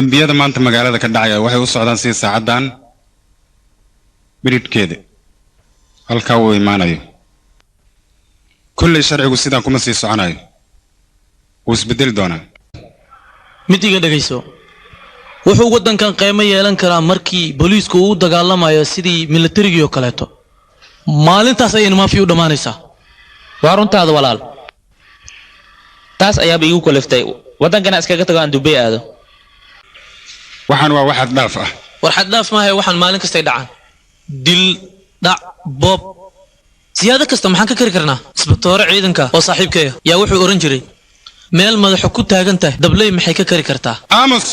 dembiyada maanta magaalada ka dhacaya waxay u socdaan si saacadan biridkeeda halka uu imaanayo kulli sharcigu sidan kuma sii soconayo wuu isbedeli doonaa mid iga dhagayso wuxuu wadankan qiimo yeelan karaa markii booliisku uu dagaalamayo sidii militariga oo kaleeto maalintaas ayay maafi u dhamaanaysaa waa runtaada walaal taas ayaaba igu kaliftay wadankana iskaga tago aan Dubai aado waxaan waa waxad dhaaf ah war xad dhaaf maahay waxaan maalin kasta dhacaan dil dhac bob siyaada kasta maxaan ka kari karnaa isbitoore ciidanka oo saaxiibkeeya yaa wuxuu oran jiray meel madax ku taagan tahay dablay maxay ka kari kartaa aamus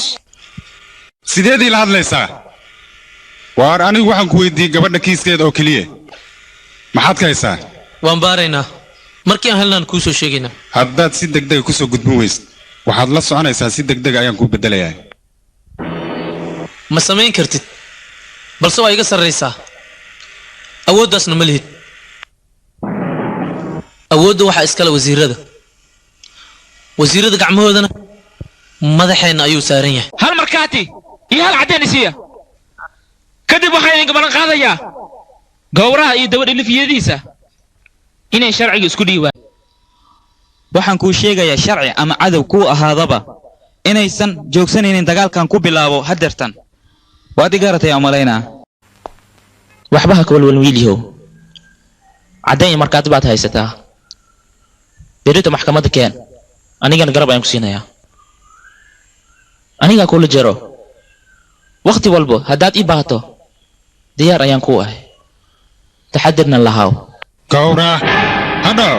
sideedii la hadlaysaa waar anigu waxaan ku weydiiyay gabadha kiiskeeda oo kaliya maxaad ka haysaa waan baaraynaa markii aan helnaan ku soo sheegayna haddaad si degdeg ku soo gudbin weysid waxaad la soconaysaa si degdeg ayaan ku bedelayaa ma samayn kartid balse waa iga sarreysaa awooddaasna ma lihid awoodda waxaa iskale wasiirada gacmahoodana madaxeenna ayuu saaran yahay hal markaati iyo hal cadeen isiya kadib waxaa idinka balan qaadayaa gowraha iyo dabadhilifiyadiisa inay sharciga isku dhiibaan waxaan kuu sheegayaa sharci ama cadow kuu ahaadaba inaysan joogsanaynin dagaalkan ku bilaabo hadeertan waad igaratay amaleynaa waxba ha kawalwal wiilyahow cadeen iyo markaati baad haysataa berito maxkamadda keen anigana garab ayaan ku siinayaa anigaa kula jero waqti walbo haddaad ii baahato diyaar ayaan kuu ahay taxadirna lahaw gowra hadhow